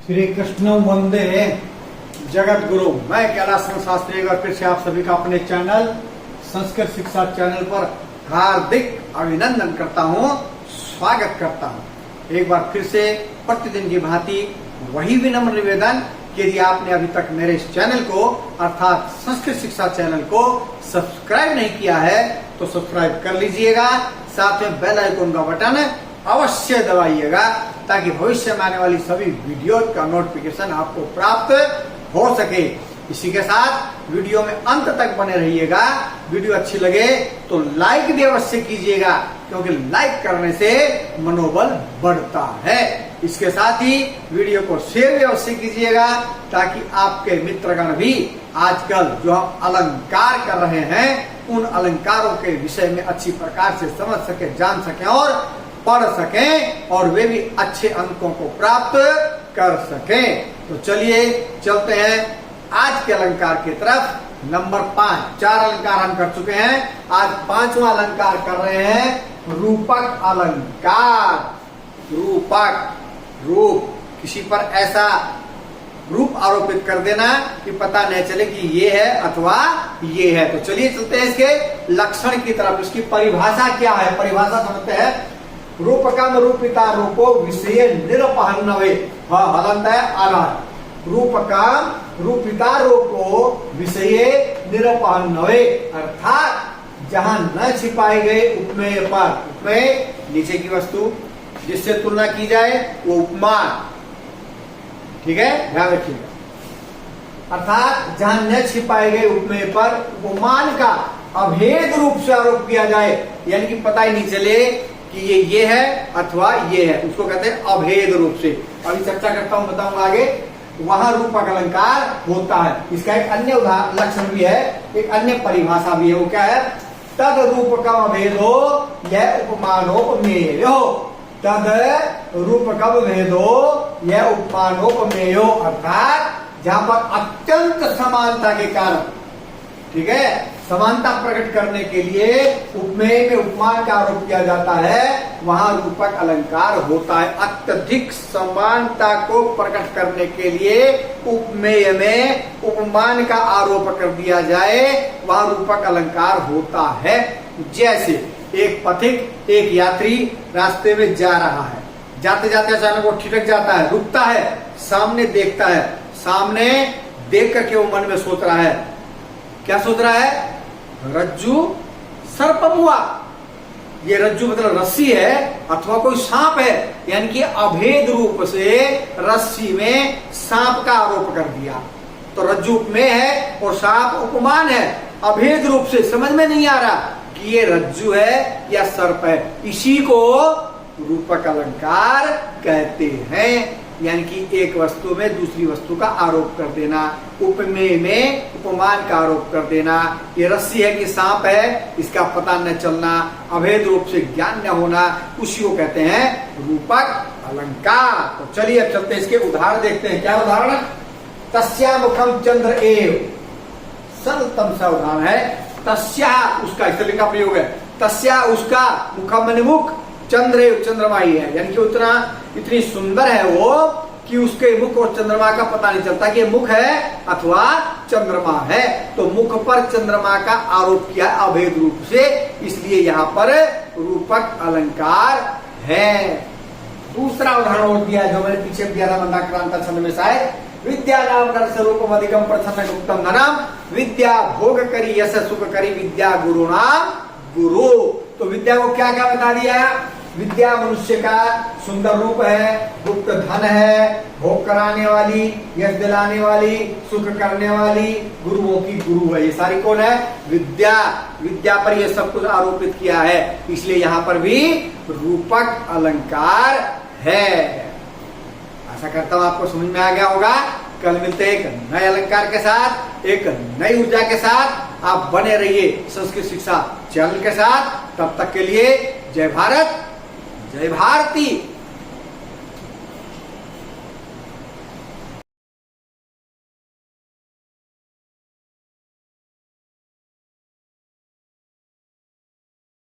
श्री कृष्ण वंदे जगत गुरु। मैं कैलाश शास्त्री एक बार फिर से आप सभी का अपने चैनल संस्कृत शिक्षा चैनल पर हार्दिक अभिनंदन करता हूँ, स्वागत करता हूँ। एक बार फिर से प्रतिदिन की भांति वही विनम्र निवेदन कि यदि आपने अभी तक मेरे इस चैनल को अर्थात संस्कृत शिक्षा चैनल को सब्सक्राइब नहीं किया है तो सब्सक्राइब कर लीजिएगा। साथ में बेल आइकन का बटन अवश्य दबाइएगा ताकि भविष्य में आने वाली सभी वीडियो का नोटिफिकेशन आपको प्राप्त हो सके। इसी के साथ वीडियो में अंत तक बने रहिएगा। वीडियो अच्छी लगे तो लाइक भी अवश्य कीजिएगा क्योंकि लाइक करने से मनोबल बढ़ता है। इसके साथ ही वीडियो को शेयर भी अवश्य कीजिएगा ताकि आपके मित्रगण भी आजकल जो हम अलंकार कर रहे हैं उन अलंकारों के विषय में अच्छी प्रकार से समझ सके, जान सके और पढ़ सकें और वे भी अच्छे अंकों को प्राप्त कर सकें। तो चलिए चलते हैं आज के अलंकार की तरफ। नंबर 5, 4 अलंकार हम कर चुके हैं, आज 5वां अलंकार कर रहे हैं रूपक अलंकार। रूपक, रूप, किसी पर ऐसा रूप आरोपित कर देना कि पता नहीं चले कि ये है अथवा ये है। तो चलिए चलते हैं इसके लक्षण की तरफ। इसकी परिभाषा क्या है, परिभाषा समझते हैं। रूपकम रूपिता रूपो विषय निरपहन्नवे। हलंत है आराध। रूपकम रूपिता रूपो विषय निरपहन्नवे अर्थात जहां न छिपाए गए उपमेय पर, उपमेय नीचे की वस्तु जिससे तुलना की जाए वो उपमान, ठीक है, ध्यान रखिएगा। अर्थात जहां न छिपाए गए उपमेय पर उपमान का अभेद रूप से आरोप किया जाए, यानी कि पता ही नहीं चले कि ये है अथवा ये है, उसको कहते हैं अभेद रूप से। अभी चर्चा करता हूं, बताऊंगा आगे। वहां रूपक अलंकार होता है। इसका एक अन्य लक्षण भी है, एक अन्य परिभाषा भी है। वो क्या है? तद रूपकम अभेदो यह उपमानोपमेयो। तद रूपकम भेदो यह उपमानोपमेयो अर्थात जहां पर अत्यंत समानता के कारण, ठीक है, समानता प्रकट करने के लिए उपमेय में उपमान का आरोप किया जाता है, वहां रूपक अलंकार होता है। अत्यधिक समानता को प्रकट करने के लिए उपमेय में उपमान का आरोप कर दिया जाए, वहां रूपक अलंकार होता है। जैसे एक पथिक, एक यात्री रास्ते में जा रहा है, जाते जाते अचानक वो ठिठक जाता है, रुकता है, सामने देखता है, सामने देख करके वो मन में सोच रहा है, क्या सोच रहा है? रज्जु सर्पमुआ। ये रज्जु मतलब रस्सी है अथवा कोई सांप है, यानी कि अभेद रूप से रस्सी में सांप का आरोप कर दिया। तो रज्जु उपमेय है और सांप उपमान है। अभेद रूप से समझ में नहीं आ रहा कि ये रज्जु है या सर्प है, इसी को रूपक अलंकार कहते हैं। यानी कि एक वस्तु में दूसरी वस्तु का आरोप कर देना, उपमेय में उपमान का आरोप कर देना। ये रस्सी है कि सांप है, इसका पता न चलना, अभेद रूप से ज्ञान न होना, उसी को कहते हैं रूपक अलंकार। तो चलिए अब चलते इसके उदाहरण देखते हैं। क्या उदाहरण? तस्या मुखम चंद्र एव। सर्वोत्तम सा उदाहरण है। तस्या, उसका, इस तरह का प्रयोग है। तस्या, उसका, मुखम माने मुख, चंद्र, चंद्रमा ही है, यानी कि उतना इतनी सुंदर है वो कि उसके मुख और चंद्रमा का पता नहीं चलता कि मुख है अथवा चंद्रमा है। तो मुख पर चंद्रमा का आरोप किया अभेद रूप से, इसलिए यहाँ पर रूपक अलंकार है। दूसरा उदाहरण और दिया जो मैंने पीछे दिया था मंदाक्रांता छंद में शायद। विद्या नाम नर स्वरूपम अधिकम प्रसन्न गुप्तम धनम। विद्या भोग करी यश सुख करी विद्या गुरु नाम गुरु। तो विद्या को क्या क्या बता दिया? विद्या मनुष्य का सुंदर रूप है, गुप्त धन है, भोग कराने वाली, यश दिलाने वाली, सुख करने वाली, गुरुओं की गुरु है। ये सारी कौन है? विद्या। विद्या पर ये सब कुछ आरोपित किया है, इसलिए यहाँ पर भी रूपक अलंकार है। आशा करता हूं आपको समझ में आ गया होगा। कल मिलते हैं एक नए अलंकार के साथ, एक नई ऊर्जा के साथ। आप बने रहिए संस्कृत शिक्षा चैनल के साथ। तब तक के लिए जय भारत, जय भारती।